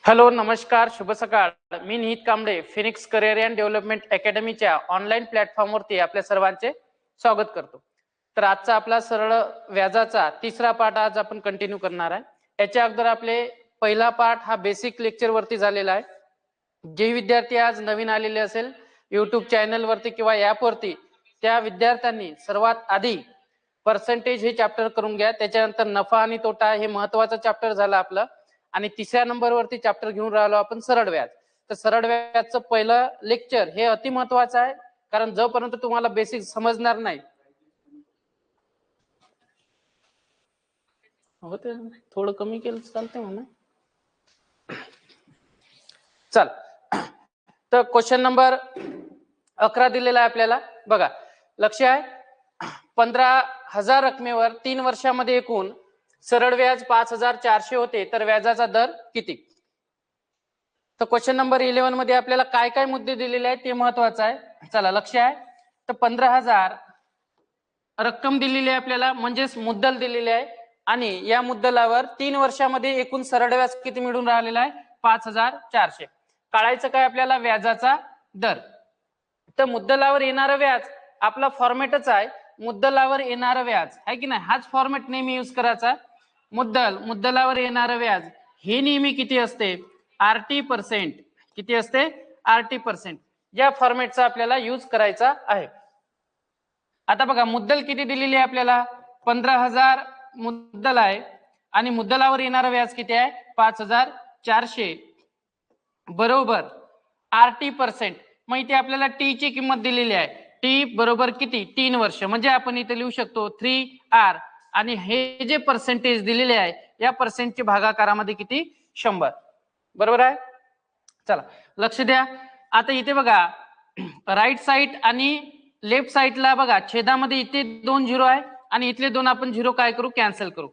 Hello, नमस्कार, शुभ सकाळ. मी Nihit Kamble, Phoenix career and development अकॅडमीच्या ऑनलाईन प्लॅटफॉर्मवरती आपल्या सर्वांचे स्वागत करतो. तर आजचा आपला सरळ व्याजाचा तिसरा पाठ आज आपण कंटिन्यू करणार आहे. याच्या अगोदर आपले पहिला पाठ हा बेसिक लेक्चर वरती झालेला आहे. जे विद्यार्थी आज नवीन आलेले असेल युट्यूब चॅनल वरती किंवा ऍप वरती, त्या विद्यार्थ्यांनी सर्वात आधी पर्सेंटेज हे चॅप्टर करून घ्या. त्याच्यानंतर नफा आणि तोटा हे महत्वाचं चॅप्टर झालं आपलं. आणि तिसऱ्या नंबरवरती चॅप्टर घेऊन राहिलो आपण सरळ व्याज. तर सरळ व्याजचं पहिलं लेक्चर हे अति महत्वाचं आहे, कारण जोपर्यंत तुम्हाला बेसिक समजणार नाही होते, थोडं कमी केलं चालते म्हणा. चल, तर क्वेश्चन नंबर 11 दिलेला आहे आपल्याला. बघा, लक्ष आहे 15,000 रकमेवर 3 वर्षामध्ये एकूण सरळ व्याज 5,400 होते, तर व्याजाचा दर किती? तर क्वेश्चन नंबर 11 मध्ये आपल्याला काय काय मुद्दे दिलेले आहेत ते महत्वाचं आहे. चला, लक्ष आहे. तर 15,000 रक्कम दिलेली आहे आपल्याला, म्हणजेच मुद्दल दिलेली आहे. आणि या मुद्दलावर 3 वर्षामध्ये एकूण सरळ व्याज किती मिळून राहिलेला आहे? 5,400. काढायचं काय आपल्याला? व्याजाचा दर. तर मुद्दलावर येणारं व्याज आपला फॉर्मॅटच आहे, मुद्दलावर येणारं व्याज आहे की नाही, हाच फॉर्मॅट नेहमी यूज करायचा. मुद्दलावर येणारं व्याज हे नेहमी किती असते? RT%. किती असते? RT%. या फॉर्मॅटचा आपल्याला यूज करायचा आहे. आता बघा, मुद्दल किती दिलेली आहे आपल्याला? 15,000 मुद्दल आहे आणि मुद्दलावर येणारं व्याज किती आहे? 5,400 बरोबर RT%. मग इथे आपल्याला टी ची किंमत दिलेली आहे. टी बरोबर किती? 3 वर्ष. म्हणजे आपण इथे लिहू शकतो 3R. आणि हे जे पर्सेंटेज दिलेले आहे या पर्सेंटच्या भागाकारामध्ये किती? 100. बरोबर आहे. चला, लक्ष द्या. आता इथे बघा, राईट साइड आणि लेफ्ट साइडला बघा, छेदामध्ये इथे 2 झिरो आहे आणि इथले 2 आपण झिरो काय करू? कॅन्सल करू.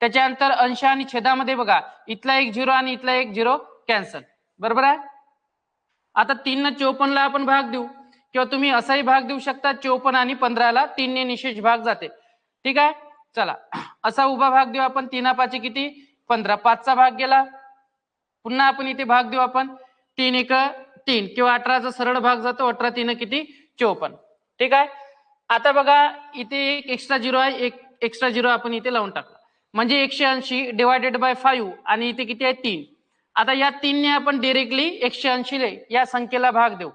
त्याच्यानंतर अंश आणि छेदामध्ये बघा, इथला 1 झिरो आणि इथला 1 झिरो कॅन्सल. बरोबर आहे. आता 3 ने 54 ला आपण भाग देऊ, किंवा तुम्ही असाही भाग देऊ शकता. 54 आणि 15 ला 3 ने निशेष भाग जाते. ठीक आहे. चला, असा उभा भाग देऊ आपण. 3 5 किती? 15. 5 चा भाग गेला. पुन्हा आपण इथे भाग देऊ आपण. 3 1 3 किंवा 18 चा सरळ भाग जातो. 18 3 किती? 54. ठीक आहे. आता बघा, इथे एक एक्स्ट्रा झिरो आहे, एक एक्स्ट्रा झिरो आपण इथे लावून टाकला, म्हणजे 180 डिवायडेड बाय 5 आणि इथे किती आहे? 3. आता या 3 ने आपण डायरेक्टली 180 या संख्येला भाग देऊ.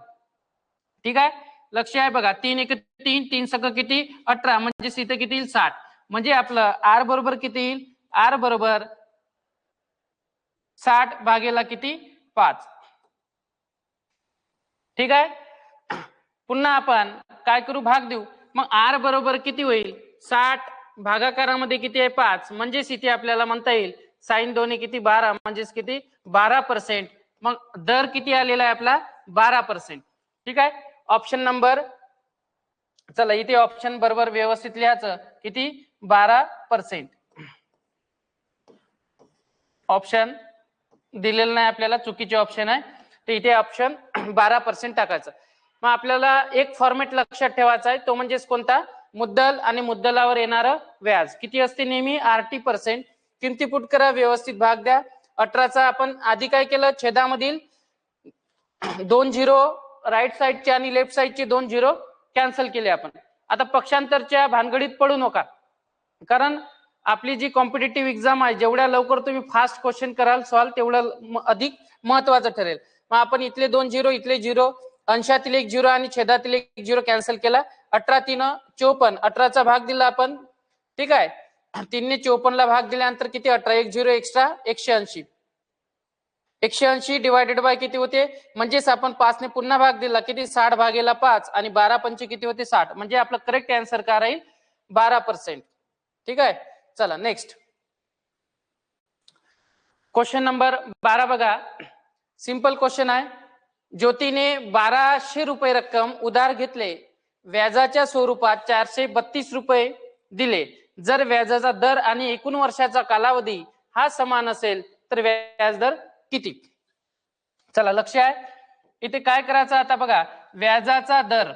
ठीक आहे. लक्ष आहे बघा, 3 1 3 3 सक किती? 18. म्हणजे इथे किती येईल? 60. म्हणजे आपलं R बरोबर किती येईल? R बरोबर 60 भागेला किती? 5. ठीक आहे. पुन्हा आपण काय करू? भाग देऊ. मग R बरोबर किती होईल? 60 भागाकारामध्ये किती आहे? 5. म्हणजेच इथे आपल्याला म्हणता येईल साइन 2 किती? 12. म्हणजेच किती? 12%. मग दर किती आलेला आहे आपला? 12%. ठीक आहे. ऑप्शन नंबर, चला इथे ऑप्शन बरोबर व्यवस्थित लिहायचं. किती? 12%. ऑप्शन दिलेलं नाही आपल्याला, चुकीचे ऑप्शन आहे. तर इथे ऑप्शन 12% टाकायचं. मग आपल्याला एक फॉर्मॅट लक्षात ठेवायचा आहे, तो म्हणजेच कोणता? मुद्दल आणि मुद्दलावर येणारं व्याज किती असते? नेहमी RT%. किमती पुट करा, व्यवस्थित भाग द्या. 18चा आपण आधी काय केलं? छेदामधील 2 झिरो राईट साइडचे आणि लेफ्ट साइडचे 2 झिरो कॅन्सल केले आपण. आता पक्षांतरच्या भानगडीत पडू नका, कारण आपली जी कॉम्पिटेटिव्ह एक्झाम आहे, जेवढ्या लवकर तुम्ही फास्ट क्वेश्चन कराल सॉल्व, तेवढं अधिक महत्वाचं ठरेल. मग आपण इथले 2 झिरो, इथले झिरो, अंशातील 1 झिरो आणि छेदातील 1 झिरो कॅन्सल केला. 18 3 54. 18चा भाग दिला आपण. ठीक आहे. 3 ने 54 ला भाग दिल्यानंतर किती? 18. 1 झिरो एक्स्ट्रा 180. 180 डिवायडेड बाय किती होते? म्हणजेच आपण 5 ने पुन्हा भाग दिला. किती? 60 भागेला 5 आणि 12 पंचे किती होते? 60. म्हणजे आपलं करेक्ट आन्सर काय राहील? 12%. ठीक आहे. चला नेक्स्ट क्वेश्चन नंबर 12 बघा. सिंपल क्वेश्चन आहे. ज्योतीने 1200 रुपये रक्कम उधार घेतले, व्याजाच्या स्वरूपात 432 रुपये दिले. जर व्याजाचा दर आणि एकूण वर्षाचा कालावधी हा समान असेल तर व्याजदर किती? चला, लक्ष आहे. इथे काय करायचं आता बघा, व्याजाचा दर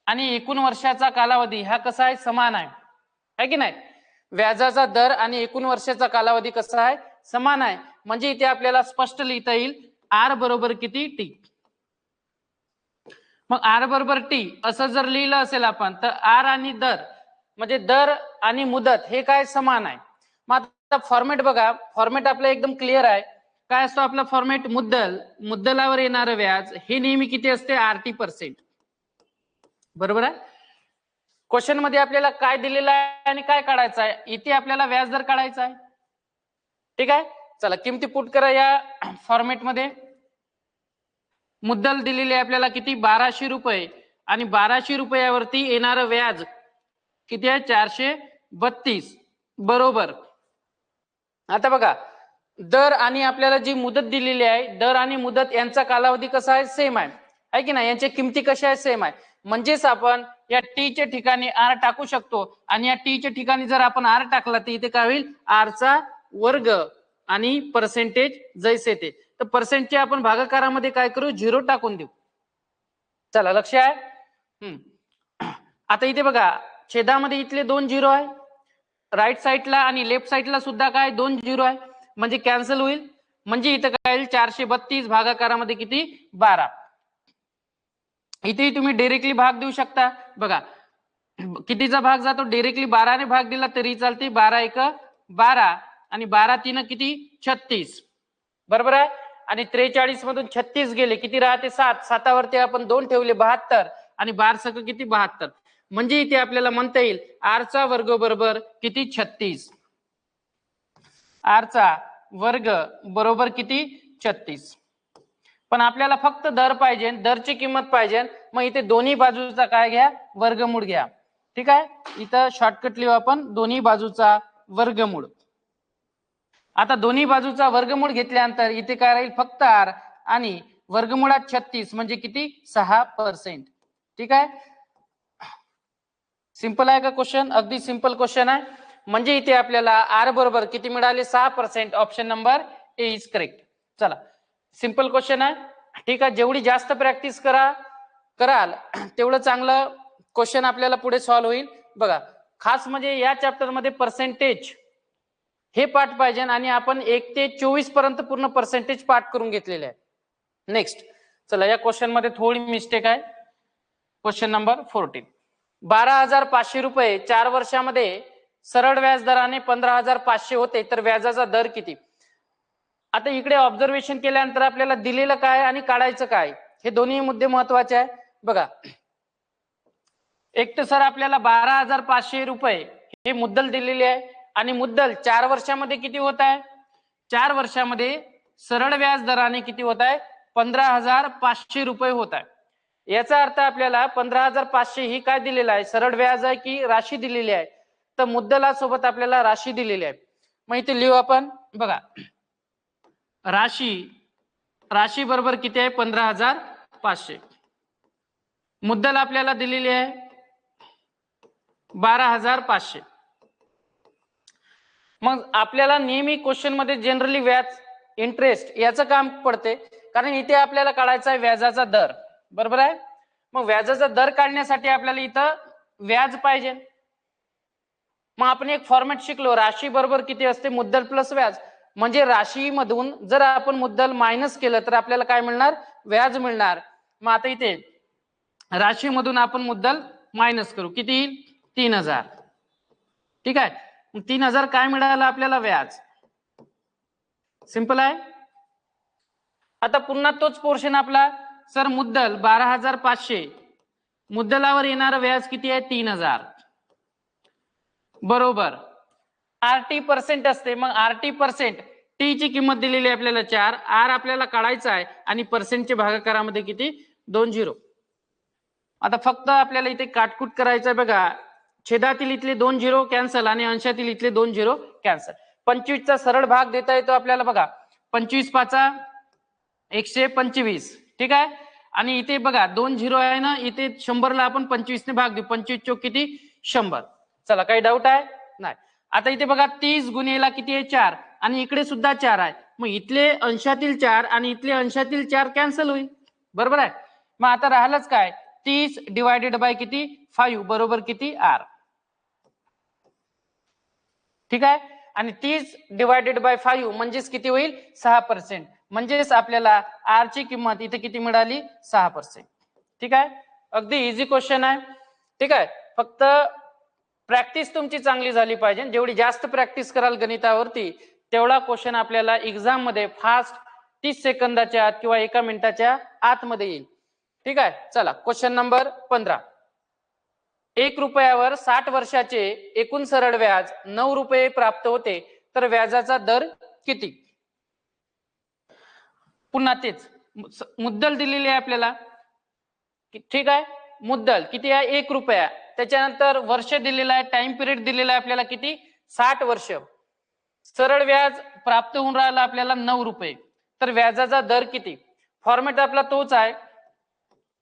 आणि एकूण वर्षाचा कालावधी हा कसा आहे? समान आहे की नाही? व्याजाचा दर आणि एकूण वर्षाचा कालावधी कसा आहे? समान आहे, म्हणजे इथे आपल्याला स्पष्ट लिहिता येईल आर बरोबर किती टी. मग आर बरोबर टी असं जर लिहिलं असेल आपण तर आर आणि दर म्हणजे दर आणि मुदत हे काय समान आहे. मग आता फॉर्मेट बघा, फॉर्मेट आपलं एकदम क्लिअर आहे. काय असतो आपला फॉर्मेट? मुद्दलावर येणारं व्याज हे नेहमी किती असते? RT%. बरोबर आहे. क्वेश्चन मध्ये आपल्याला काय दिलेलं आहे आणि काय काढायचं आहे? इथे आपल्याला व्याज दर काढायचा आहे. ठीक आहे, चला किमती पुट करा या फॉर्मेट मध्ये. मुद्दल दिलेली आहे आपल्याला किती? 1200 रुपये आणि 1200 रुपयावरती येणारं व्याज किती आहे? 432. बरोबर. आता बघा, दर आणि आपल्याला जी मुदत दिलेली आहे, दर आणि मुदत यांचा कालावधी कसा आहे? सेम आहे की नाही? यांच्या किमती कशा आहेत? सेम आहे. म्हणजेच आपण या टी च्या ठिकाणी आर टाकू शकतो आणि या टी च्या ठिकाणी जर आपण आर टाकला तर इथे काय होईल? आरचा वर्ग आणि पर्सेंटेज जैसे ते. तर पर्सेंटचे आपण भागाकारामध्ये काय करू? 0 टाकून देऊ. चला लक्ष आहे. आता इथे बघा, छेदामध्ये इथले 2 0 आहे, राईट साईडला आणि लेफ्ट साईडला सुद्धा काय 2 0 आहे, म्हणजे कॅन्सल होईल. म्हणजे इथं काय होईल? 432 भागाकारामध्ये किती? 12. इथे तुम्ही डायरेक्टली भाग देऊ शकता. बघा कितीचा भाग जातो? डायरेक्टली 12 ने भाग दिला तरी चालते. 12 1 12 आणि 12 3 किती? 36. बरोबर आहे. आणि 43 मधून 36 गेले किती राहते? 7. 7वरती आपण 2 ठेवले 72 आणि 12 सक किती? 72. म्हणजे इथे आपल्याला म्हणता येईल आर चा वर्ग बरोबर किती? 36. आर चा वर्ग बरोबर किती? 36. पण आपल्याला फक्त दर पाहिजे, दरची किंमत पाहिजे. मग इथे दोन्ही बाजूचा काय घ्या? वर्गमूळ घ्या. ठीक आहे, इथं शॉर्टकट लिहू आपण, दोन्ही बाजूचा वर्गमूळ. आता दोन्ही बाजूचा वर्गमूळ घेतल्यानंतर इथे काय राहील? फक्त आर आणि वर्गमुळात 36 म्हणजे किती? 6%. ठीक आहे, सिंपल आहे का क्वेश्चन? अगदी सिंपल क्वेश्चन आहे. म्हणजे इथे आपल्याला आर बरोबर किती मिळाले? 6%. Option number A is correct. चला, सिंपल क्वेश्चन आहे. ठीक आहे, जेवढी जास्त प्रॅक्टिस कराल तेवढं चांगलं क्वेश्चन आपल्याला पुढे सॉल्व्ह होईल. बघा, खास म्हणजे या चॅप्टर मध्ये पर्सेंटेज हे पाठ पाहिजे आणि आपण 1 ते 24 पर्यंत पूर्ण पर्सेंटेज पाठ करून घेतलेले आहे. नेक्स्ट, चला या क्वेश्चन मध्ये थोडी मिस्टेक आहे. Question number 14. 12,500 रुपये 4 वर्षामध्ये सरळ व्याज दराने 15,500 होते, तर व्याजाचा दर किती? आता इकडे ऑब्झर्वेशन केल्यानंतर आपल्याला दिलेलं काय आणि काढायचं काय हे दोन्ही मुद्दे महत्वाचे आहे. बघा, एक तर सर आपल्याला 12,500 रुपये हे मुद्दल दिलेले आहे आणि मुद्दल 4 वर्षामध्ये किती होत आहे? 4 वर्षामध्ये सरळ व्याज दराने किती होत आहे? 15,500 रुपये होत आहे. याचा अर्थ आपल्याला 15,500 ही काय दिलेलं आहे? सरळ व्याज आहे की राशी दिलेली आहे? तर मुद्दलासोबत आपल्याला राशी दिलेली आहे. मग इथे लिहू आपण. बघा, राशी बरोबर किती आहे? 15,500. मुद्दल आपल्याला दिलेली आहे 12,500. मग आपल्याला नेहमी क्वेश्चन मध्ये जनरली व्याज, इंटरेस्ट याचं काम पडते, कारण इथे आपल्याला काढायचा आहे व्याजाचा दर. बरोबर आहे. मग व्याजाचा दर काढण्यासाठी आपल्याला इथं व्याज पाहिजे. मग आपण एक फॉर्मॅट शिकलो, राशी बरोबर किती असते? मुद्दल प्लस व्याज. म्हणजे राशीमधून जर आपण मुद्दल मायनस केलं तर आपल्याला काय मिळणार? व्याज मिळणार. मग आता इथे राशीमधून आपण मुद्दल मायनस करू, किती? 3,000. ठीक आहे, 3,000 काय मिळालं आपल्याला? व्याज. सिंपल आहे. आता पुन्हा तोच पोर्शन आपला. सर मुद्दल 12,500, मुद्दलावर येणारं व्याज किती आहे? 3,000. बरोबर, RT% असते. मग RT%, टी ची किंमत दिलेली आहे आपल्याला 4, आर आपल्याला काढायचा आहे आणि पर्सेंटच्या भागाकारामध्ये किती? 2 0. आता फक्त आपल्याला इथे काटकूट करायचं आहे. बघा, छेदातील इथले 2 0 कॅन्सल आणि अंशातील इथले 2 0 कॅन्सल. 25 चा सरळ भाग देता येतो आपल्याला. बघा, 25 पाचा 125. ठीक आहे, आणि इथे बघा 2 0 आहे ना, इथे 100 ला आपण 25 ने भाग देऊ. 25 चोक किती? 100. चला, काही डाऊट आहे? नाही. आता इथे बघा 30 गुणेला किती आहे? 4 आणि इकडे सुद्धा 4 आहे. मग इथले अंशातील 4 आणि इथले अंशातील 4 कॅन्सल होईल. बरोबर आहे. मग आता राहिलंच काय? 30 डिवायडेड बाय किती? 5 बरोबर किती? आर. ठीक आहे, आणि 30 डिवायडेड बाय 5 म्हणजेच किती होईल 6%. म्हणजेच आपल्याला आर ची किंमत इथे किती मिळाली 6%. ठीक आहे, अगदी इझी क्वेश्चन आहे. ठीक आहे, फक्त प्रॅक्टिस तुमची चांगली झाली पाहिजे. जेवढी जास्त प्रॅक्टिस कराल गणितावरती तेवढा क्वेश्चन आपल्याला एक्झाम मध्ये फास्ट 30 सेकंदाच्या आत किंवा 1 मिनिटाच्या आतमध्ये येईल. ठीक आहे, चला क्वेश्चन नंबर 15. 1 रुपयावर 60 वर्षाचे एकूण सरळ व्याज 9 रुपये प्राप्त होते, तर व्याजाचा दर किती? पुन्हा तेच मुद्दल दिलेली आहे आपल्याला. ठीक आहे, मुद्दल किती आहे 1 रुपया, त्याच्यानंतर वर्ष दिलेलं आहे, टाइम पिरियड दिलेला आहे आपल्याला किती 60 वर्ष. सरळ व्याज प्राप्त होऊन राहिला आपल्याला 9 रुपये, तर व्याजाचा दर किती? फॉर्मॅट आपला तोच आहे,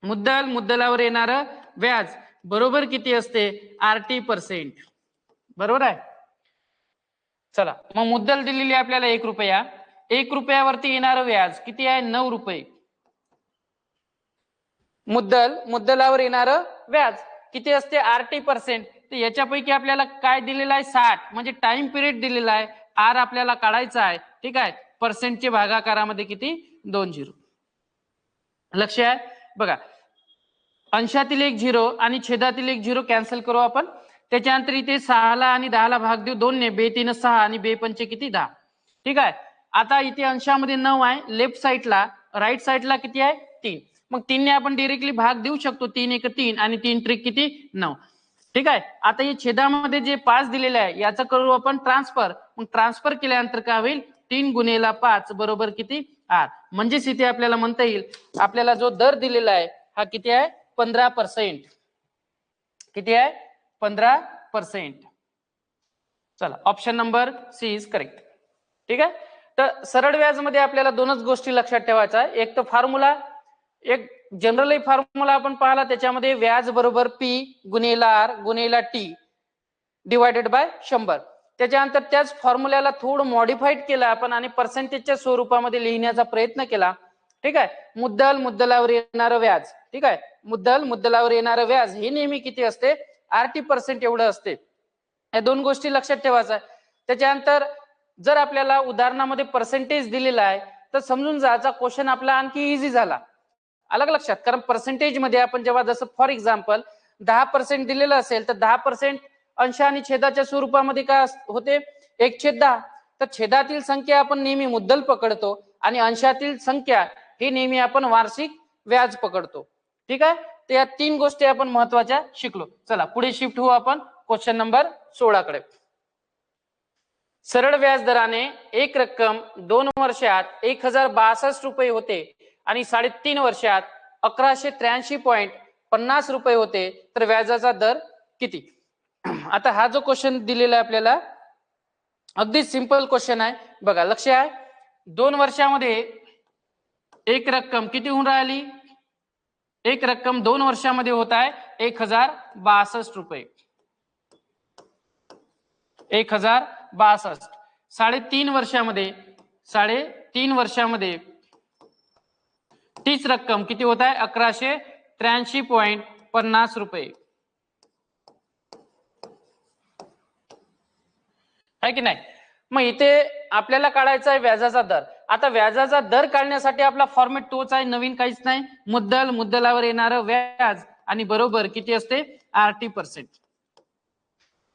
मुद्दल मुद्दलावर येणार व्याज बरोबर किती असते RT%. बरोबर आहे. चला मग मुद्दल दिलेली आहे आपल्याला 1 रुपया, 1 रुपयावरती येणार व्याज किती आहे 9 रुपये. मुद्दलावर येणार व्याज किती असते RT%. तर याच्यापैकी आपल्याला काय दिलेलं आहे 60, म्हणजे टाइम पिरियड दिलेला आहे, आर आपल्याला काढायचा आहे. ठीक आहे, पर्सेंटचे भागाकारामध्ये किती 2 झिरो. लक्ष आहे बघा, अंशातील एक झिरो आणि छेदातील एक झिरो कॅन्सल करू आपण. त्याच्यानंतर इथे 6 ला आणि 10 ला भाग देऊ 2 ने, 2 3 6 आणि 2 5 किती 10. ठीक आहे, आता इथे अंशामध्ये 9 आहे, लेफ्ट साइडला राईट साइडला किती आहे 3. मग 3 ने आपण डायरेक्टली भाग देऊ शकतो, 3 1 3 आणि 3 त्रिक किती 9. ठीक आहे, आता हे छेदामध्ये जे 5 दिलेले आहे याचं करू आपण ट्रान्सफर. मग ट्रान्सफर केल्यानंतर काय होईल 3 गुणिले 5 बरोबर किती 8. म्हणजेच इथे आपल्याला म्हणता येईल आपल्याला जो दर दिलेला आहे हा किती आहे 15%. किती आहे 15%. चला option number c is correct. ठीक आहे, तर सरळ व्याज मध्ये आपल्याला दोनच गोष्टी लक्षात ठेवायच्या आहे. एक तर फॉर्म्युला, एक जनरली फॉर्म्युला आपण पाहिला, त्याच्यामध्ये व्याज बरोबर P गुणिले R गुणिले T डिवायडेड बाय 100. त्याच्यानंतर त्याच फॉर्म्युल्याला थोडं मॉडिफाईड केलं आपण आणि पर्सेंटेजच्या स्वरूपामध्ये लिहिण्याचा प्रयत्न केला. ठीक आहे, मुद्दल मुद्दलावर येणारं व्याज. ठीक आहे, मुद्दल मुद्दलावर येणारं व्याज हे नेहमी किती असते RT% एवढं असते. या दोन गोष्टी लक्षात ठेवायच्या. त्याच्यानंतर जर आपल्याला उदाहरणामध्ये पर्सेंटेज दिलेला आहे तर समजून जायचा क्वेश्चन आपला आणखी इझी झाला. अलग लक्षात, कारण पर्सेंटेज मध्ये आपण जेव्हा जसं फॉर एक्झाम्पल 10% दिलेलं असेल तर 10% अंश आणि छेदाच्या स्वरूपामध्ये काय होते 1/10. तर छेदातील संख्या आपण नेहमी मुद्दल पकडतो आणि अंशातील संख्या ही नेहमी आपण वार्षिक व्याज पकडतो. ठीक आहे, तर या 3 गोष्टी आपण महत्वाच्या शिकलो. चला पुढे शिफ्ट होऊ आपण क्वेश्चन नंबर 16 कडे. सरळ व्याज दराने एक रक्कम 2 वर्षात 1062 रुपये होते आणि 3.5 वर्षात 1183.50 रुपये होते, तर व्याजाचा दर किती? आता हा जो क्वेश्चन दिलेला आहे आपल्याला अगदी सिंपल क्वेश्चन आहे. बघा लक्ष आहे, 2 वर्षामध्ये एक रक्कम किती होऊन राहिली, एक रक्कम 2 वर्षामध्ये होत आहे 1062 रुपये. 1062 3.5 वर्षामध्ये 3.5 वर्षामध्ये तीच रक्कम किती होत आहे 1183.50 रुपये. आहे की नाही? मग इथे आपल्याला काढायचा आहे व्याजाचा दर. आता व्याजाचा दर काढण्यासाठी आपला फॉर्मॅट तोच आहे, नवीन काहीच नाही. मुद्दल मुद्दलावर येणारं व्याज आणि बरोबर किती असते RT%.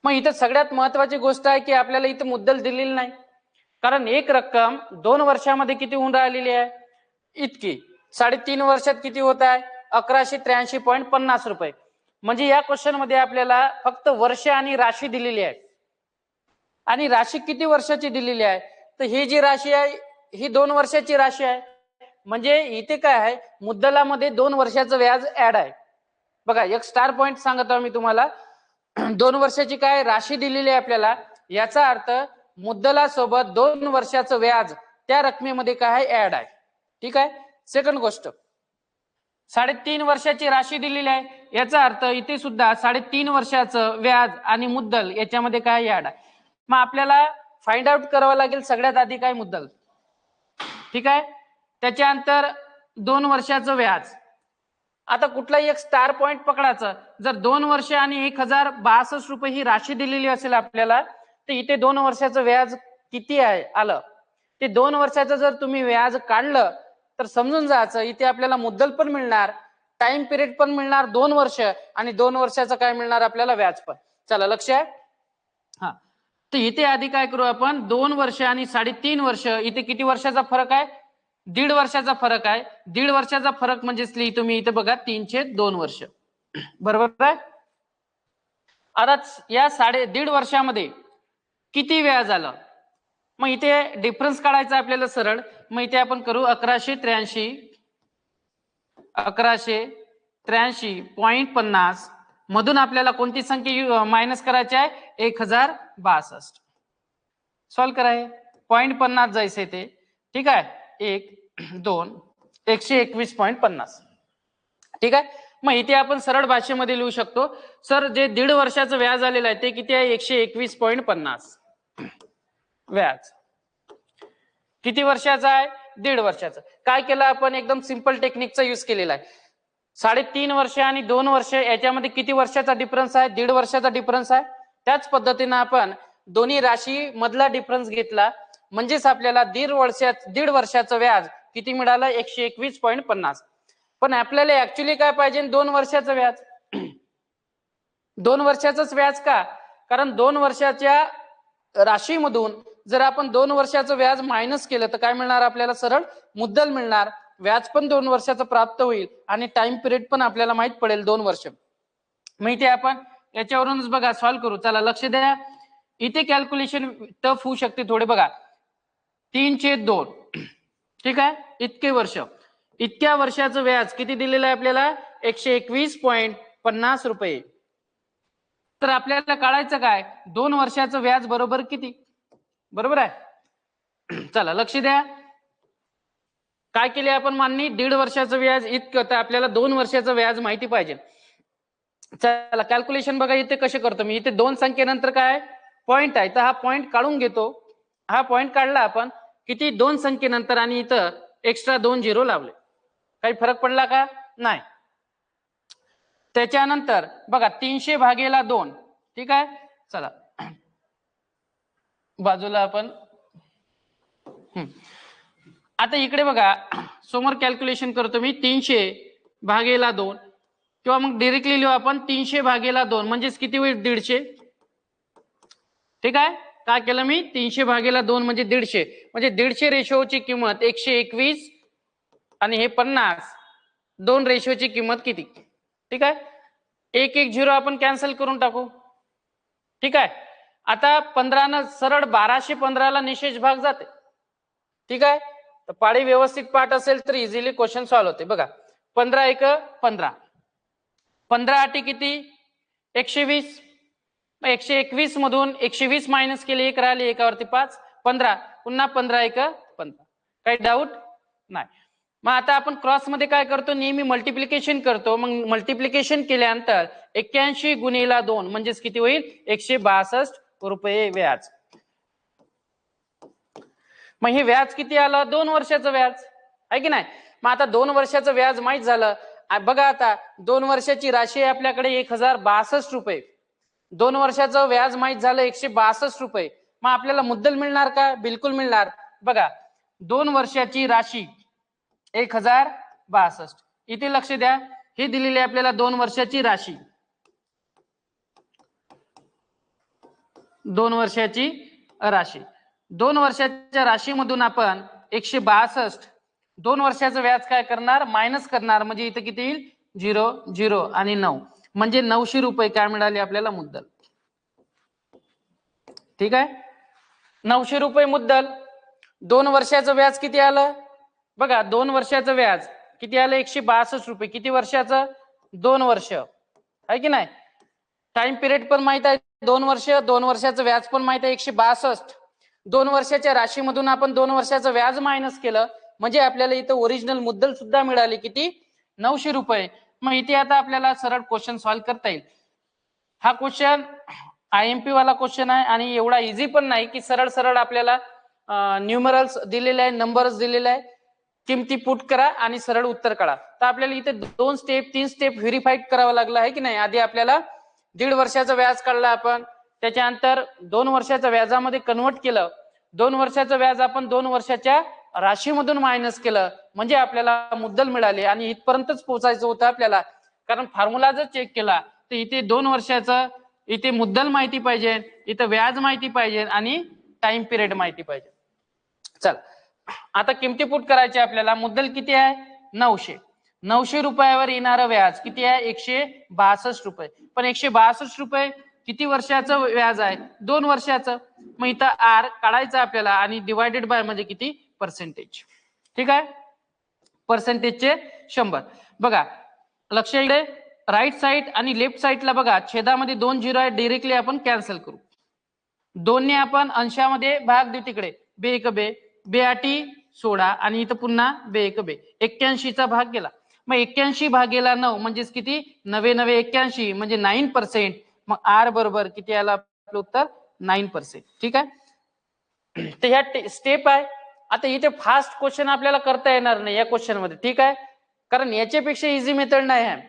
मग इथे सगळ्यात महत्वाची गोष्ट आहे की आपल्याला इथे मुद्दल दिलेली नाही, कारण एक रक्कम 2 वर्षामध्ये किती होऊन राहिलेली आहे इतकी. 3.5 वर्षात किती होत आहे 1183.50 रुपये. म्हणजे या क्वेश्चन मध्ये आपल्याला फक्त वर्ष आणि राशी दिलेली आहे, आणि राशी किती वर्षाची दिलेली आहे, तर ही जी राशी आहे ही 2 वर्षाची राशी आहे. म्हणजे इथे काय आहे मुद्दलामध्ये 2 वर्षाचं व्याज ऍड आहे. बघा एक स्टार पॉइंट सांगत आहो मी तुम्हाला, 2 वर्षाची काय राशी दिलेली आहे आपल्याला, याचा अर्थ मुद्दलासोबत 2 वर्षाचं व्याज त्या रकमेमध्ये काय ऍड आहे. ठीक आहे, सेकंड गोष्ट 3.5 वर्षाची राशी दिलेली आहे, याचा अर्थ इथे सुद्धा 3.5 वर्षाचं व्याज आणि मुद्दल याच्यामध्ये काय ऍड आहे. मग आपल्याला फाइंड आउट करावं लागेल सगळ्यात आधी काय मुद्दल. ठीक आहे, त्याच्यानंतर 2 वर्षाचं व्याज. आता कुठलाही एक स्टार पॉइंट पकडायचं, जर 2 वर्ष आणि 1062 रुपये ही राशी दिलेली असेल आपल्याला, तर इथे 2 वर्षाचं व्याज किती आहे आलं, ते 2 वर्षाचं जर तुम्ही व्याज काढलं तर समजून जायचं इथे आपल्याला मुद्दल पण मिळणार, टाइम पिरियड पण मिळणार 2 वर्ष, आणि 2 वर्षाचं काय मिळणार आपल्याला व्याज पण. चला लक्ष आहे. हा, तर इथे आधी काय करू आपण, 2 वर्ष आणि 3.5 वर्ष, इथे किती वर्षाचा फरक आहे, 1.5 वर्षाचा फरक आहे. 1.5 वर्षाचा फरक म्हणजे तुम्ही इथे बघा 302 वर्ष, बरोबर आहे. आता या 1.5 वर्षामध्ये किती व्याज आलं, मग इथे डिफरन्स काढायचा आपल्याला सरळ. मग इथे आपण करू 1183.50 मधून आपल्याला कोणती संख्या मायनस करायची आहे, 1062. सॉल्व कराय 0.50 जायचे ते, ठीक आहे, 1 2 121.50. ठीक आहे. मग इथे आपण सरळ भाषेमध्ये लिहू शकतो, सर जे 1.5 वर्षाचं व्याज आलेलं आहे ते किती आहे, 121.50 व्याज. किती वर्षाचा आहे, 1.5 वर्षाचं. काय केलं आपण, एकदम सिंपल टेक्निकचा यूज केलेला आहे. 3.5 वर्ष आणि 2 वर्ष याच्यामध्ये किती वर्षाचा डिफरन्स आहे, 1.5 वर्षाचा डिफरन्स आहे. त्याच पद्धतीने आपण दोन्ही राशी मधला डिफरन्स घेतला, म्हणजेच आपल्याला 1.5 वर्षाचं व्याज किती मिळालं, 121.50. पण आपल्याला ऍक्च्युली काय पाहिजे, 2 वर्षाचं व्याज. 2 वर्षाचंच व्याज का, कारण 2 वर्षाच्या राशीमधून जर आपण 2 वर्षाचं व्याज मायनस केलं तर काय मिळणार आपल्याला, सरळ मुद्दल मिळणार, व्याज पण 2 वर्षाचं प्राप्त होईल आणि टाइम पिरियड पण आपल्याला माहित पडेल 2 वर्ष. मग इथे आपण याच्यावरूनच बघा सॉल्व्ह करू. चला लक्ष द्या, इथे कॅल्क्युलेशन टफ होऊ शकते थोडे. बघा 3/2, ठीक आहे, इतके वर्ष, इतक्या वर्षाचं व्याज किती दिलेलं आहे आपल्याला, 121.50 रुपये. तर आपल्याला काढायचं काय, 2 वर्षाचं व्याज बरोबर किती, बरोबर आहे. चला लक्ष द्या, काय केले आपण माननी, 1.5 वर्षाचं व्याज इतकं, तर आपल्याला 2 वर्षाचं व्याज माहिती पाहिजे. चला कॅल्क्युलेशन बघा इथे कसे करतो मी. इथे 2 संख्येनंतर काय पॉइंट आहे, तर हा पॉइंट काढून घेतो. हा पॉइंट काढला आपण किती, 2 संख्येनंतर, आणि इथं एक्स्ट्रा 2 झिरो लावले. काही फरक पडला का, नाही. त्याच्यानंतर बघा 300/2, ठीक आहे. चला बाजूला आपण, आता इकडे बघा समोर कॅल्क्युलेशन करतो मी, 300/2, किंवा मग डायरेक्टली लिहू आपण 300/2, म्हणजेच किती होईल, 150. ठीक आहे, काय केलं मी, 300/2 म्हणजे 150, म्हणजे 150 रेशोची किंमत 121 आणि हे 50, 2 रेशोची किंमत किती. ठीक आहे, 1 1 0 आपण कॅन्सल करून टाकू. ठीक आहे, आता 15 न सरळ 1215 निशेष भाग जाते. ठीक आहे, तर पाढी व्यवस्थित पाठ असेल तर इझिली क्वेश्चन सॉल्व्ह होते. बघा 15 1 15, 15 8 किती, 120. 121 मधून 120 मायनस केले, 1 राहिले, एकावरती 5, 15, पुन्हा 15 1 15. काही डाऊट नाही. मग आता आपण क्रॉस मध्ये काय करतो, नेहमी मल्टिप्लिकेशन करतो. मग मल्टिप्लिकेशन केल्यानंतर 81 गुणिले 2 म्हणजेच किती होईल, 162 रुपये व्याज. मग हे व्याज किती आलं, 2 वर्षाचं व्याज आहे की नाही. मग आता 2 वर्षाचं व्याज माहित झालं. बघा आता 2 वर्षाची राशी आहे आपल्याकडे 1062 रुपये. 2 वर्षाचं व्याज माहित झालं 162 रुपये. मग आपल्याला मुद्दल मिळणार का, बिलकुल मिळणार. बघा 2 वर्षाची राशी 1062, इथे लक्ष द्या, हे दिलेली आपल्याला 2 वर्षाची राशी, 2 वर्षाची राशी. 2 वर्षाच्या राशीमधून आपण 162, 2 वर्षाचं व्याज काय करणार, मायनस करणार, म्हणजे इथे किती येईल, 0 0 आणि 9, म्हणजे 900 रुपये काय मिळाले आपल्याला मुद्दल. ठीक आहे, 900 रुपये मुद्दल. 2 वर्षाचं व्याज किती आलं, बघा 2 वर्षाचं व्याज किती आलं, 162 रुपये. किती वर्षाचं, 2 वर्ष आहे की नाही. टाइम पिरियड पण माहित आहे 2 वर्ष, 2 वर्षाचं व्याज पण माहित आहे 162. 2 वर्षाच्या राशीमधून आपण 2 वर्षाचं व्याज मायनस केलं, म्हणजे आपल्याला इथं ओरिजिनल मुद्दल सुद्धा मिळाली किती, 900 रुपये. मग इथे आता आपल्याला सरळ क्वेश्चन सॉल्व्ह करता येईल. हा क्वेश्चन IMP वाला क्वेश्चन आहे आणि एवढा इझी पण नाही की सरळ सरळ आपल्याला न्यूमरल्स दिलेले आहे, नंबर्स दिलेले आहे, किमती पुट करा आणि सरळ उत्तर काढा. तर आपल्याला इथे 2 स्टेप 3 स्टेप व्हेरीफाईड करावं लागलं आहे की नाही. आधी आपल्याला 1.5 वर्षाचं व्याज काढला आपण, त्याच्यानंतर 2 वर्षाचं व्याजामध्ये कन्वर्ट केलं, 2 वर्षाचं व्याज आपण 2 वर्षाच्या राशीमधून मायनस केलं, म्हणजे आपल्याला मुद्दल मिळाली. आणि इथपर्यंतच पोहोचायचं होतं आपल्याला, कारण फॉर्म्युला जर चेक केला तर इथे 2 वर्षाचं, इथे मुद्दल माहिती पाहिजे, इथं व्याज माहिती पाहिजे आणि टाइम पिरियड माहिती पाहिजे. चला आता किमती पुट करायची आपल्याला. मुद्दल किती आहे? 900 रुपयावर येणारं व्याज किती आहे? 162 रुपये. पण 162 रुपये किती वर्षाचं व्याज आहे? 2 वर्षाचं. मग इथं आर काढायचं आपल्याला आणि डिवायडेड बाय म्हणजे किती? पर्सेंटेज. ठीक आहे, पर्सेंटेजचे 100. बघा लक्ष इकडे राईट साइड आणि लेफ्ट साइडला बघा छेदामध्ये 2 झिरो आहे, डायरेक्टली आपण कॅन्सल करू. 2 ने आपण अंशामध्ये भाग देऊ, तिकडे बे एक बे, बे आठी 16 आणि इथं पुन्हा बे एक बे, 81 चा भाग गेला. मग 81 भागेला 9 म्हणजेच किती? 9 9 81 म्हणजे 9%. मग आर बरोबर किती आला आपलं उत्तर? 9%. ठीक आहे, तर ह्या स्टेप आहे. आता इथे फास्ट क्वेश्चन आपल्याला करता येणार नाही या क्वेश्चन मध्ये. ठीक आहे, कारण याच्यापेक्षा इझी मेथड नाही आहे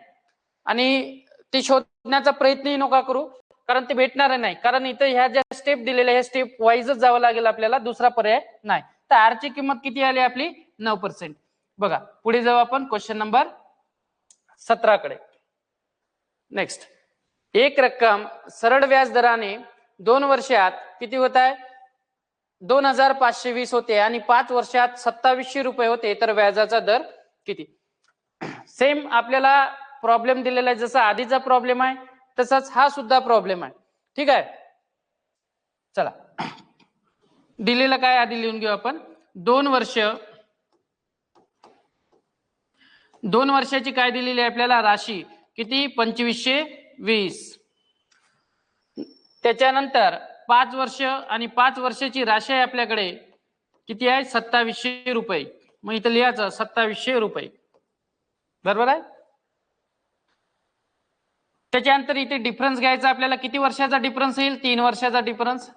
आणि ते शोधण्याचा प्रयत्नही नका करू, कारण ते भेटणार नाही. कारण इथं ह्या ज्या स्टेप दिलेल्या ह्या स्टेप वाईजच जावं लागेल आपल्याला, दुसरा पर्याय नाही. तर आर ची किंमत किती आली आपली? 9%. बघा पुढे जाऊ आपण क्वेश्चन नंबर 17 कडे. नेक्स्ट, एक रक्कम सरळ व्याज दराने 2 वर्षात किती होत आहे? 2520 होते आणि 5 वर्षात 2700 रुपये होते, तर व्याजाचा दर किती? सेम आपल्याला प्रॉब्लेम दिलेला आहे, जसा आधीचा प्रॉब्लेम आहे तसाच हा सुद्धा प्रॉब्लेम आहे. ठीक आहे, चला दिलेलं काय आधी लिहून घेऊ आपण. 2 वर्षाची काय दिलेली आहे आपल्याला? राशी किती? 2520. त्याच्यानंतर 5 वर्ष आणि 5 वर्षाची राशी आहे आपल्याकडे किती आहे? 2700 रुपये. मग इथं लिहायचं 2700 रुपये, बरोबर आहे. त्याच्यानंतर इथे डिफरन्स घ्यायचा आपल्याला. किती वर्षाचा डिफरन्स येईल? 3 वर्षाचा डिफरन्स.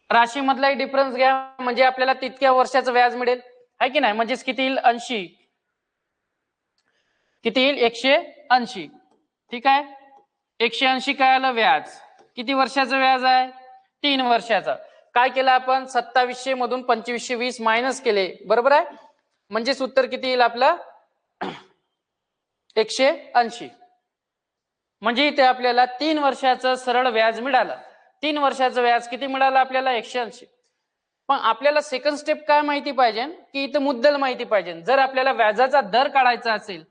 राशी मधलाही डिफरन्स घ्या म्हणजे आपल्याला तितक्या वर्षाचं व्याज मिळेल, आहे की नाही? म्हणजेच किती येईल? 80. किती येईल? 180. ठीक आहे, 180 काय आलं? व्याज. किती वर्षाचं व्याज आहे? 3 वर्षाचं. काय केलं आपण? 2700 मधून 2520 मायनस केले, बरोबर आहे. म्हणजेच उत्तर किती येईल आपलं? 180. म्हणजे इथे आपल्याला 3 वर्षाचं सरळ व्याज मिळालं. 3 वर्षाचं व्याज किती मिळालं आपल्याला? 180. पण आपल्याला सेकंड स्टेप काय माहिती पाहिजे? की इथं मुद्दल माहिती पाहिजे. जर आपल्याला व्याजाचा दर काढायचा असेल,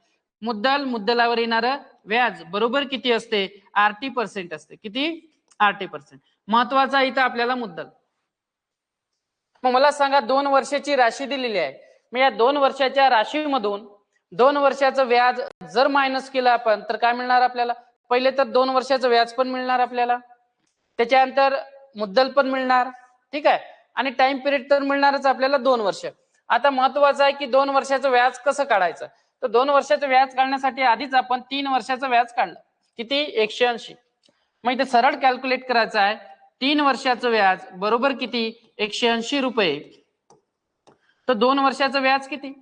मुद्दलावर येणारं व्याज बरोबर किती असते? RT% असते. किती? RT%. महत्वाचा इथं आपल्याला मुद्दल. मग मला सांगा, 2 वर्षाची राशी दिलेली आहे. मग या 2 वर्षाच्या राशीमधून 2 वर्षाचं व्याज जर मायनस केलं आपण तर काय मिळणार आपल्याला? पहिले तर 2 वर्षाचं व्याज पण मिळणार आपल्याला, त्याच्यानंतर मुद्दल पण मिळणार. ठीक आहे, आणि टाइम पिरियड तर मिळणारच आपल्याला 2 वर्ष. आता महत्वाचं आहे की 2 वर्षाचं व्याज कसं काढायचं. तर 2 वर्षाचं व्याज काढण्यासाठी आधीच आपण 3 वर्षाचं व्याज काढलं. किती? 180. मग इथे सरळ कॅल्क्युलेट करायचं आहे. 3 वर्षाचं व्याज बरोबर किती? 180 रुपये. तर 2 वर्षाचं व्याज किती?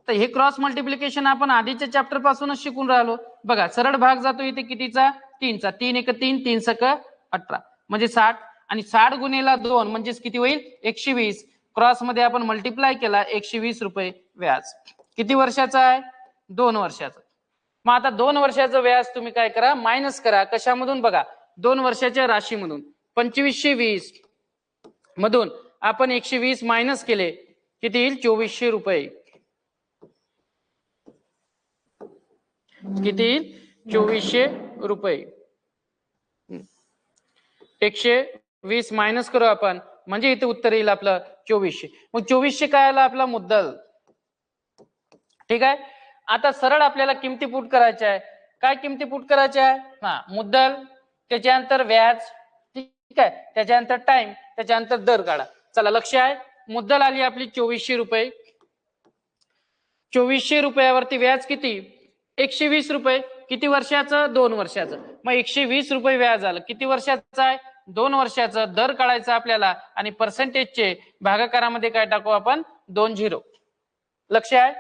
तर हे क्रॉस मल्टिप्लिकेशन आपण आधीच्या चॅप्टर पासूनच शिकून राहिलो. बघा सरळ भाग जातो इथे कितीचा? 3चा. 3 एक 3, 3 सक 18 म्हणजे 60. आणि 60 गुणिले 2 म्हणजेच किती होईल? 120. क्रॉस मध्ये आपण मल्टिप्लाय केला, 120 रुपये व्याज. किती वर्षाचा आहे? 2 वर्षाचा. मग आता 2 वर्षाचं व्याज तुम्ही काय करा? मायनस करा. कशामधून? बघा 2 वर्षाच्या राशीमधून 2520 मधून आपण 120 मायनस केले, किती येईल? 2400 रुपये. किती येईल? 2400 रुपये. 120 मायनस करू आपण म्हणजे इथे उत्तर येईल आपलं 2400. मग 2400 काय आला? आपला मुद्दल. ठीक आहे, आता सरळ आपल्याला किमती पुट करायच्या आहे. काय किमती पुट करायच्या आहे? मुद्दल, त्याच्यानंतर व्याज, ठीक आहे, त्याच्यानंतर टाइम, त्याच्यानंतर दर काढा. चला लक्ष आहे, मुद्दल आली आपली 2400 रुपये. 2400 रुपयावरती व्याज किती? 120 रुपये. किती वर्षाचं? 2 वर्षाचं. मग 120 रुपये व्याज आलं. किती वर्षाचं आहे? 2 वर्षाचं. दर काढायचा आपल्याला आणि पर्सेंटेजचे भागाकारामध्ये काय टाकू आपण? 2 झिरो. लक्ष आहे?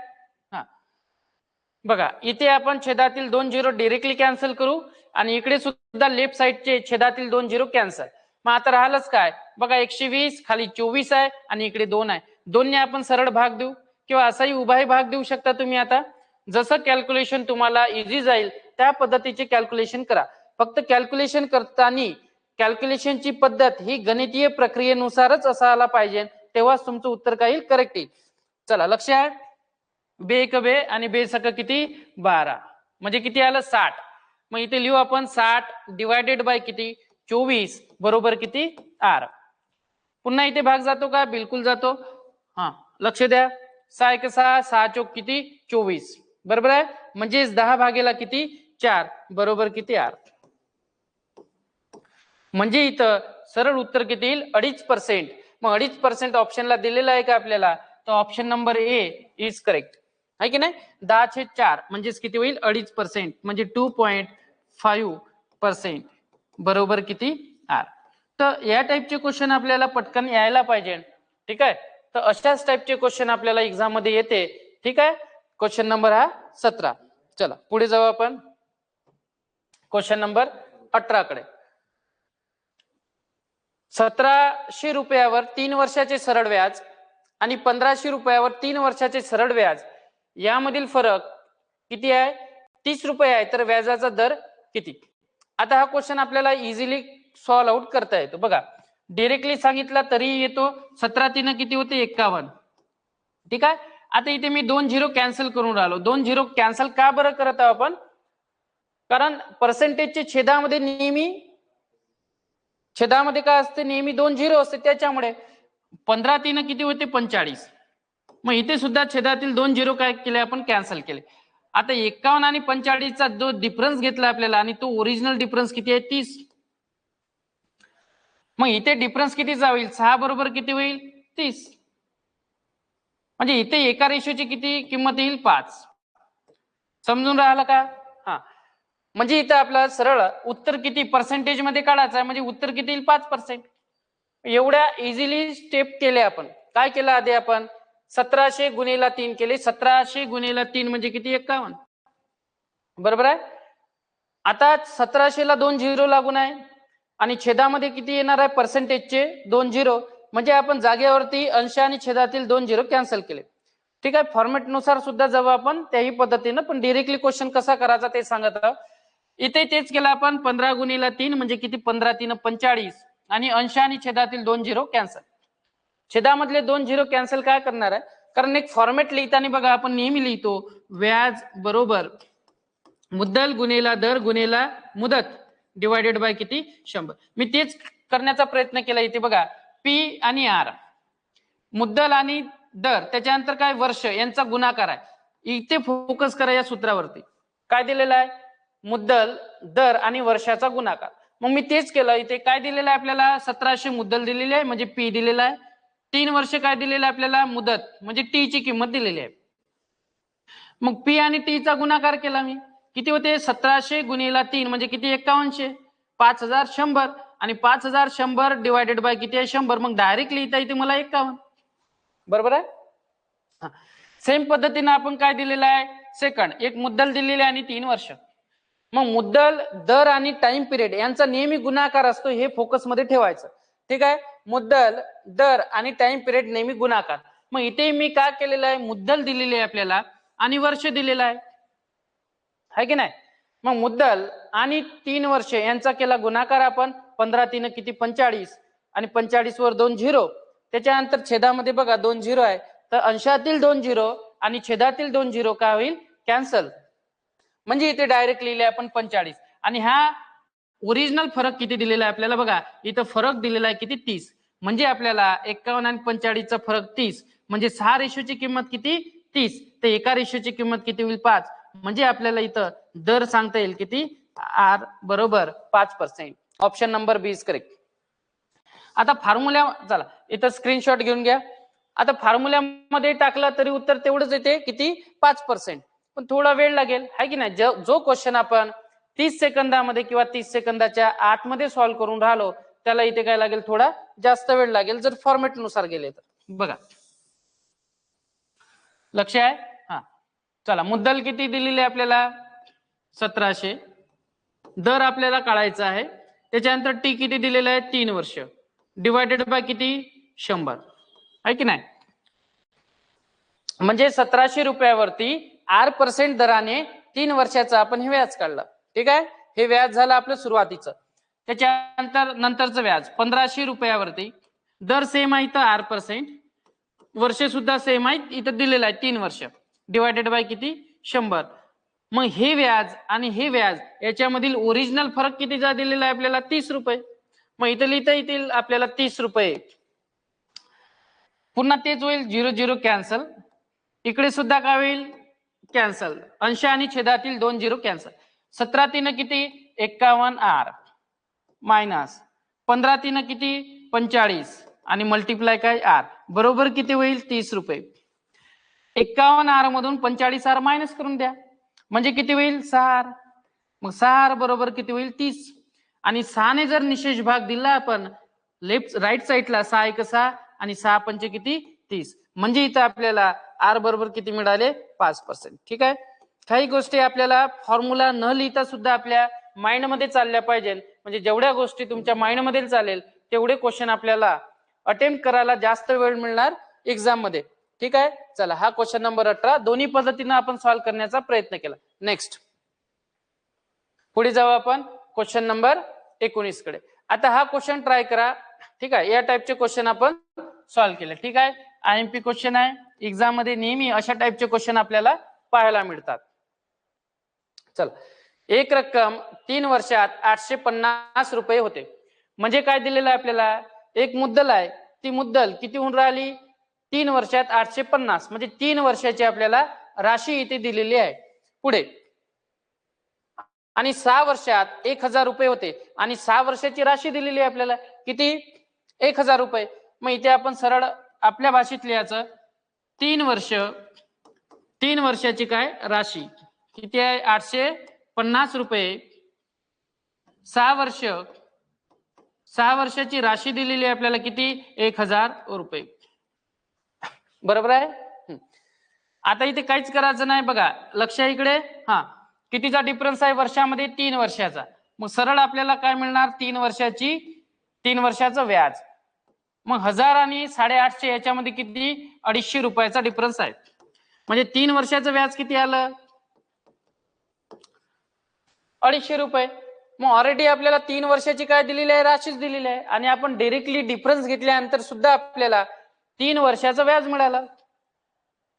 बघा इथे आपण छेदातील 2 झिरो डायरेक्टली कॅन्सल करू आणि इकडे सुद्धा लेफ्ट साईडचे छेदातील 2 झिरो कॅन्सल. मग आता राहिलंच काय बघा, 120 खाली 24 आहे आणि इकडे 2 आहे. 2 ने आपण सरळ भाग देऊ किंवा असाही उभाही भाग देऊ शकता तुम्ही. आता जसं कॅल्क्युलेशन तुम्हाला इझी जाईल त्या पद्धतीचे कॅल्क्युलेशन करा. फक्त कॅल्क्युलेशन करताना कॅल्क्युलेशनची पद्धत ही गणितीय प्रक्रियेनुसारच असायला पाहिजे, तेव्हाच तुमचं उत्तर काय येईल, करेक्ट येईल. चला लक्ष आहे, बे एक बे आणि बे सक किती 12 म्हणजे किती आलं 60. मग इथे लिहू आपण 60 डिवायडेड बाय किती 24 बरोबर किती आर. पुन्हा इथे भाग जातो का, बिलकुल जातो. हा लक्ष द्या, 6 एक 6 6 चौक किती 24 बरोबर आहे. म्हणजेच 10 भागेला किती 4 बरोबर किती आर. म्हणजे इथं सरळ उत्तर किती येईल 2.5%. मग 2.5% ऑप्शनला दिलेला आहे का आपल्याला, तर option number A is correct आहे की नाही. 10/4 म्हणजेच किती होईल 2.5% म्हणजे 2.5% बरोबर किती आर. तर या टाईपचे क्वेश्चन आपल्याला पटकन यायला पाहिजे. ठीक आहे, तर अशाच टाईपचे क्वेश्चन आपल्याला एक्झाम मध्ये येते. ठीक आहे, क्वेश्चन नंबर हा 17. चला पुढे जाऊ आपण क्वेश्चन नंबर 18 कडे. 1700 रुपयावर 3 वर्षाचे सरळ व्याज आणि 1500 रुपयावर 3 वर्षाचे सरळ व्याज यामधील फरक किती आहे, 30 रुपये आहे. तर व्याजाचा दर किती. आता हा क्वेश्चन आपल्याला इझिली सॉल्व आउट करता येतो. बघा डायरेक्टली सांगितला तरी येतो. 17 3 किती होते 51. ठीक आहे, आता इथे मी 2 झिरो कॅन्सल करून राहिलो. 2 झिरो कॅन्सल का बरं करत आहोत आपण, कारण पर्सेंटेजचे छेदामध्ये नेहमी छेदामध्ये काय असते, नेहमी 2 झिरो असते. त्याच्यामुळे 15 3 किती होते 45. मग इथे सुद्धा छेदातील 2 झिरो काय केले आपण कॅन्सल केले. आता 51 आणि 45चा जो डिफरन्स घेतला आपल्याला आणि तो ओरिजिनल डिफरन्स किती आहे 30. मग इथे डिफरन्स कितीचा होईल 6 बरोबर किती होईल 30. म्हणजे इथे एका रेशोची किती किंमत येईल 5. समजून राहिलं का. हा म्हणजे इथं आपला सरळ उत्तर किती पर्सेंटेज मध्ये काढायचं आहे, म्हणजे उत्तर किती येईल 5%. एवढ्या इझिली स्टेप केले आपण. काय केलं आधी आपण 1700 गुणिले 3 केले. 1700 गुणिले 3 म्हणजे किती 51 बरोबर आहे. आता 1700 ला 2 झिरो लागून आहे आणि छेदामध्ये किती येणार आहे पर्सेंटेजचे 2 झिरो, म्हणजे आपण जागेवरती अंश आणि छेदातील 2 झिरो कॅन्सल केले. ठीक आहे, फॉर्मॅट नुसार सुद्धा जाऊ आपण त्याही पद्धतीनं, पण डायरेक्टली क्वेश्चन कसा करायचा ते सांगत आहोत. इथे तेच केलं आपण 15 गुणिले 3 म्हणजे किती 15 3 45 आणि अंश आणि छेदातील 2 झिरो कॅन्सल. छेदामधले 2 झिरो कॅन्सल काय करणार आहे, कारण एक फॉर्मॅट लिहिताना बघा आपण नेहमी लिहितो व्याज बरोबर मुद्दल गुणिला दर गुणिला मुदत डिवायडेड बाय किती 100. मी तेच करण्याचा प्रयत्न केला. इथे बघा पी आणि आर मुद्दल आणि दर त्याच्यानंतर काय वर्ष यांचा गुणाकार आहे. इथे फोकस करा या सूत्रावरती. काय दिलेलं आहे मुद्दल दर आणि वर्षाचा गुणाकार. मग मी तेच केलं. इथे काय दिलेलं आहे आपल्याला 1700 मुद्दल दिलेली आहे म्हणजे पी दिलेला आहे. 3 वर्ष काय दिलेलं आहे आपल्याला मुदत म्हणजे टी ची किंमत दिलेली आहे. मग पी आणि टी चा गुणाकार केला मी किती होते 1700 गुणिले 3 म्हणजे किती 5100 5100 आणि 5100 डिवायडेड बाय किती आहे 100. मग डायरेक्ट लिहिता इथे मला 51 बरोबर आहे. सेम पद्धतीने आपण काय दिलेलं आहे सेकंड एक मुद्दल दिलेली आहे आणि 3 वर्ष. मग मुद्दल दर आणि टाइम पिरियड यांचा नेहमी गुणाकार असतो हे फोकस मध्ये ठेवायचं. ठीक आहे, मुद्दल दर आणि टाइम पिरियड नेहमी गुणाकार. मग इथे मी काय केलेलं आहे मुद्दल दिलेली आहे आपल्याला आणि वर्ष दिलेलं आहे की नाही. मग मुद्दल आणि 3 वर्ष यांचा केला गुणाकार आपण 15 3 किती 45 आणि 45 वर 2 झिरो. त्याच्यानंतर छेदामध्ये बघा 2 झिरो आहे तर अंशातील 2 झिरो आणि छेदातील 2 झिरो काय होईल कॅन्सल. म्हणजे इथे डायरेक्ट लिहिले आपण 45 आणि हा ओरिजिनल फरक किती दिलेला आहे आपल्याला बघा इथं फरक दिलेला आहे किती 30. म्हणजे आपल्याला 51 आणि 45चा फरक 30 म्हणजे 6 रेशोची किंमत किती 30 तर एका रेशोची किंमत किती होईल 5. म्हणजे आपल्याला इथं दर सांगता येईल किती आर बरोबर 5%. Option number b is correct. आता फॉर्म्युला चला इथं स्क्रीनशॉट घेऊन घ्या. आता फॉर्म्युल्यामध्ये टाकला तरी उत्तर तेवढंच येते किती 5%. पण थोडा वेळ लागेल आहे की नाही. जो क्वेश्चन आपण 30 सेकंदामध्ये किंवा 30 सेकंदाच्या आतमध्ये सॉल्व्ह करून राहिलो त्याला इथे काय लागेल थोडा जास्त वेळ लागेल जर फॉर्मॅट नुसार गेले तर. बघा लक्ष आहे. हा चला मुद्दल किती दिलेली आहे आपल्याला 1700 दर आपल्याला काढायचा आहे. त्याच्यानंतर टी किती दिलेलं आहे 3 वर्ष डिवायडेड बाय किती 100 आहे की नाही. म्हणजे 1700 रुपयावरती 8% दराने 3 वर्षाचा आपण हे व्याज काढलं. ठीक आहे, हे व्याज झालं आपलं सुरुवातीचं. त्याच्यानंतर नंतरचं व्याज 1500 रुपयावरती दर सेम आहे तर 8%, वर्ष सुद्धा सेम आहे इथं दिलेलं आहे 3 वर्ष डिवायडेड बाय किती 100. मग हे व्याज आणि हे व्याज याच्यामधील ओरिजिनल फरक किती जा दिलेला आहे आपल्याला 30 रुपये. मग इथं लिहिता येतील आपल्याला 30 रुपये. पुन्हा तेच होईल 0 0 कॅन्सल, इकडे सुद्धा काय होईल कॅन्सल, अंश आणि छेदातील 2 0 कॅन्सल. 17 3 किती 51 आर मायनस 15 3 किती 45 आणि मल्टिप्लाय काय आर बरोबर किती होईल 30 रुपये. 51 आर मधून 45 आर मायनस करून द्या म्हणजे किती होईल 6 आर. मग 6 आर बरोबर किती होईल 30. आणि 6 ने जर निशेष भाग दिला आपण लेफ्ट राईट साईडला 6 1 6 आणि 6 पंच किती 30, म्हणजे इथं आपल्याला आर बरोबर किती मिळाले 5%. ठीक आहे, काही गोष्टी आपल्याला फॉर्म्युला न लिहिता सुद्धा आपल्या माइंड मध्ये चालल्या पाहिजे. म्हणजे जेवढ्या गोष्टी तुमच्या माइंड मध्ये चालेल तेवढे क्वेश्चन आपल्याला अटेम्प्ट करायला जास्त वेळ मिळणार एक्झाम मध्ये. ठीक आहे, चला हा क्वेश्चन नंबर 18 दोन्ही पद्धतीने आपण सॉल्व्ह करण्याचा प्रयत्न केला. नेक्स्ट पुढे जाऊ आपण क्वेश्चन नंबर 19 कडे. आता हा क्वेश्चन ट्राय करा. ठीक आहे, या टाइपचे क्वेश्चन आपण सॉल्व्ह केले. ठीक आहे, आयएमपी क्वेश्चन आहे, एक्झाम मध्ये नेहमी अशा टाइपचे क्वेश्चन आपल्याला पाहायला मिळतात. चला, एक रक्कम 3 वर्षात 850 रुपये होते. म्हणजे काय दिलेलं आहे आपल्याला, एक मुद्दल आहे, ती मुद्दल किती होऊन राहिली 3 वर्षात 850, म्हणजे 3 वर्षाची आपल्याला राशी इथे दिलेली आहे. पुढे आणि 6 वर्षात 1000 रुपये होते आणि 6 वर्षाची राशी दिलेली आहे आपल्याला किती 1000 रुपये. मग इथे आपण सरळ आपल्या भाषेत लिहायचं 3 वर्षाची काय राशी किती आहे 850 रुपये. 6 वर्षाची राशी दिलेली आहे आपल्याला किती 1000 रुपये. बरोबर आहे. आता इथे काहीच करायचं नाही बघा, लक्ष इकडे. हा, कितीचा डिफरन्स आहे वर्षामध्ये 3 वर्षाचा. मग सरळ आपल्याला काय मिळणार 3 वर्षाचं व्याज. मग 1000 आणि 850 याच्यामध्ये किती 250 रुपयाचा डिफरन्स आहे. म्हणजे 3 वर्षाचं व्याज किती आलं 250 रुपये. मग ऑलरेडी आपल्याला 3 वर्षाची काय दिलेली आहे राशीच दिलेली आहे आणि आपण डायरेक्टली डिफरन्स घेतल्यानंतर सुद्धा आपल्याला 3 वर्षाचं व्याज मिळालं.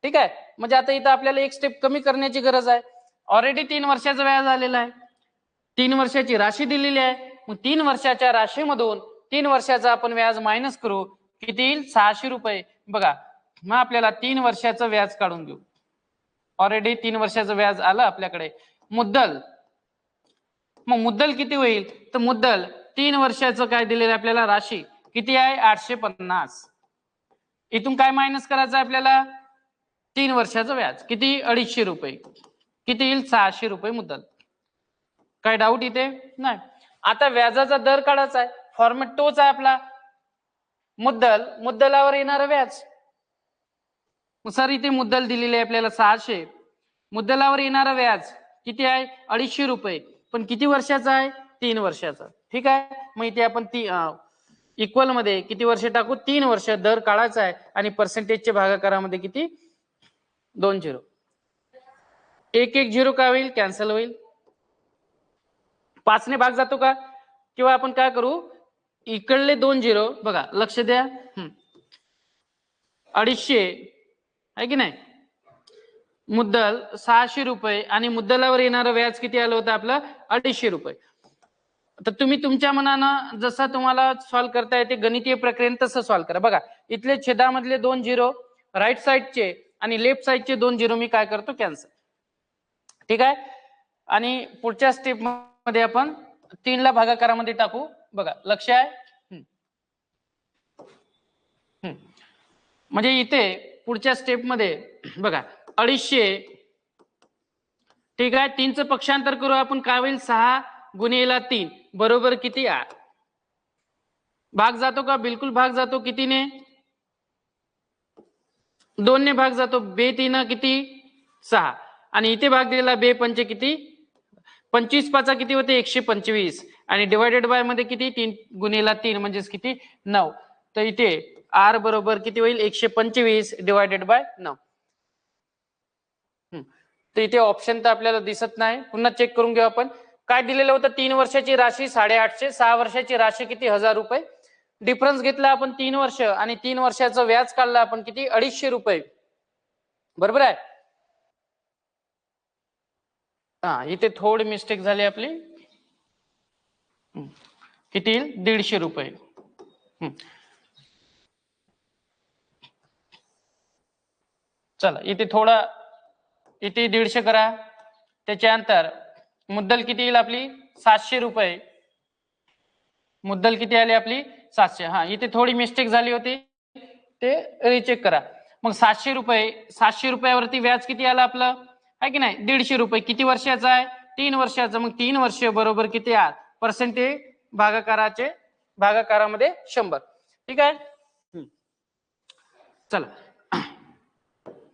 ठीक आहे, म्हणजे आता इथं आपल्याला एक स्टेप कमी करण्याची गरज आहे. ऑलरेडी 3 वर्षाचं व्याज आलेलं आहे, 3 वर्षाची राशी दिलेली आहे. मग 3 वर्षाच्या राशीमधून 3 वर्षाचा आपण व्याज मायनस करू, किती येईल 600 रुपये. बघा, मग आपल्याला 3 वर्षाचं व्याज काढून घेऊ. ऑलरेडी 3 वर्षाचं व्याज आलं आपल्याकडे. मुद्दल, मग मुद्दल किती होईल तर मुद्दल 3 वर्षाचं काय दिलेलं आपल्याला राशी किती आहे 850. इथून काय मायनस करायचं आहे आपल्याला 3 वर्षाचं व्याज किती 250 रुपये, किती येईल 600 रुपये मुद्दल. काय डाऊट इथे नाही. आता व्याजाचा दर काढायचा आहे, फॉर्मॅट तोच आहे आपला, मुद्दलावर येणार व्याज. सर इथे मुद्दल दिलेली आहे आपल्याला 600, मुद्दलावर येणार व्याज किती आहे 250 रुपये, पण किती वर्षाचा आहे 3 वर्षाचा. ठीक आहे, मग इथे आपण इक्वल मध्ये किती वर्ष टाकू 3 वर्ष दर काढायचा आहे आणि पर्सेंटेजच्या भागाकारामध्ये किती 2 0, 1 1 0 काय होईल कॅन्सल होईल. 5 ने भाग जातो का, किंवा आपण काय करू इकडले 2 0 बघा लक्ष द्या 250 आहे की नाही, मुद्दल 600 रुपये आणि मुद्दलावर येणारं व्याज किती आलं होतं आपलं 250 रुपये. तर तुम्ही तुमच्या मनानं जसं तुम्हाला सॉल्व्ह करता येते गणितीय प्रक्रियेने तसं सॉल्व्ह करा. बघा इथले छेदामधले 2 0 राईट साईडचे आणि लेफ्ट साईडचे 2 0 मी काय करतो कॅन्सल. ठीक आहे, आणि पुढच्या स्टेप मध्ये आपण 3 ला भागाकारामध्ये टाकू. बघा लक्ष आहे, म्हणजे इथे पुढच्या स्टेप मध्ये बघा 250. ठीक आहे, 3चं पक्षांतर करू आपण, काय होईल 6 गुणिले 3 बरोबर किती 8. भाग जातो का, बिलकुल भाग जातो. कितीने 2 ने भाग जातो. 2 3 किती 6 आणि इथे भाग दिलेला 2 पंच किती. 25 पाचा किती होते 125 आणि डिवायडेड बाय मध्ये किती 3 गुणिला 3 म्हणजेच किती 9. तर इथे आर बरोबर किती होईल 125 डिवायडेड बाय 9. तर इथे ऑप्शन तर आपल्याला दिसत नाही, पुन्हा चेक करून घेऊ आपण. काय दिलेलं होतं 3 वर्षाची राशी 850, 6 वर्षाची राशी किती 1000 रुपये. डिफरन्स घेतला आपण 3 वर्ष आणि 3 वर्षाचं व्याज काढलं आपण किती 250 रुपये. बरोबर आहे. हा इथे थोडी मिस्टेक झाली आपली. किती येईल 150 रुपये. चला इथे थोडा इथे 150 करा. त्याच्यानंतर मुद्दल किती येईल आपली 700 रुपये. मुद्दल किती आली आपली 700. हा इथे थोडी मिस्टेक झाली होती, ते रिचेक करा. मग 700 रुपये, 700 रुपयावरती व्याज किती आलं आपलं आहे की नाही 150 रुपये. किती वर्षाचा आहे 3 वर्षाचा. मग 3 वर्ष बरोबर किती आहे पर्सेंटेज भागाकाराचे भागाकारामध्ये 100. ठीक आहे. चला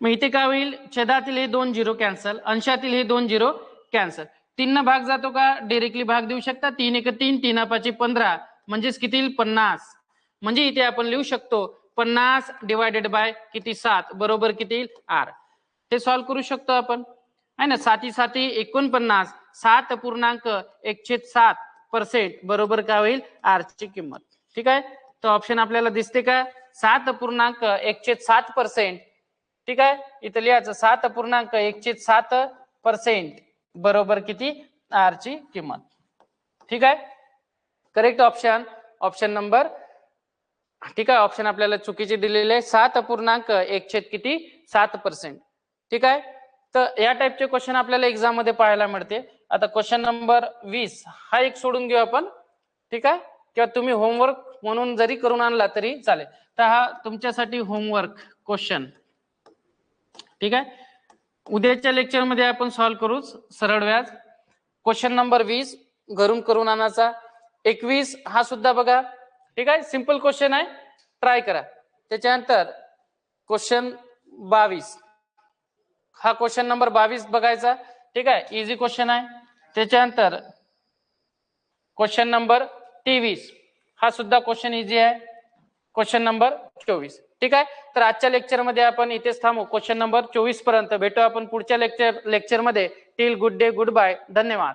मग इथे काय होईल छेदातील हे 2 झिरो कॅन्सल, अंशातील हे 2 झिरो कॅन्सल. 3 न भाग जातो का डायरेक्टली भाग देऊ शकता. 3 1 3, 3 5 15 म्हणजेच किती येईल 50. म्हणजे इथे आपण लिहू शकतो 50 डिवायडेड बाय किती 7 बरोबर किती येईल आर. ते सॉल्व्ह करू शकतो आपण आहे ना. 7 7 49 7.1/7% बरोबर काय होईल आर ची किंमत. ठीक आहे. तर ऑप्शन आपल्याला दिसते का 7.1/7%. ठीक आहे. इथं लिहायचं 7.1/7% बरोबर किती आर ची किंमत. ठीक आहे. Correct option option number. ठीक आहे. ऑप्शन आपल्याला चुकीचे दिलेले 7.1/7%. ठीक आहे. तर या टाइपचे क्वेश्चन आपल्याला एक्झाम मध्ये पाहायला मिळते. आता क्वेश्चन नंबर 20 हा एक सोडून घेऊ आपण. ठीक आहे. किंवा तुम्ही होमवर्क म्हणून जरी करून आणला तरी चालेल. तर हा तुमच्यासाठी होमवर्क क्वेश्चन. ठीक आहे. उद्याच्या लेक्चर मध्ये आपण सॉल्व्ह करू सरळ व्याज. क्वेश्चन नंबर 20 घरून करून आणायचा. 21 हा सुद्धा बघा. ठीक आहे. सिंपल क्वेश्चन आहे, ट्राय करा. त्याच्यानंतर क्वेश्चन 22 हा क्वेश्चन नंबर 22 बघायचा. ठीक आहे. इझी क्वेश्चन आहे. त्याच्यानंतर क्वेश्चन नंबर 23 हा सुद्धा क्वेश्चन इझी आहे. Question number 24. ठीक आहे. तर आजच्या लेक्चर मध्ये आपण इथेच थांबू. क्वेश्चन नंबर 24 पर्यंत भेटू आपण पुढच्या लेक्चर मध्ये. Till good day good bye. धन्यवाद.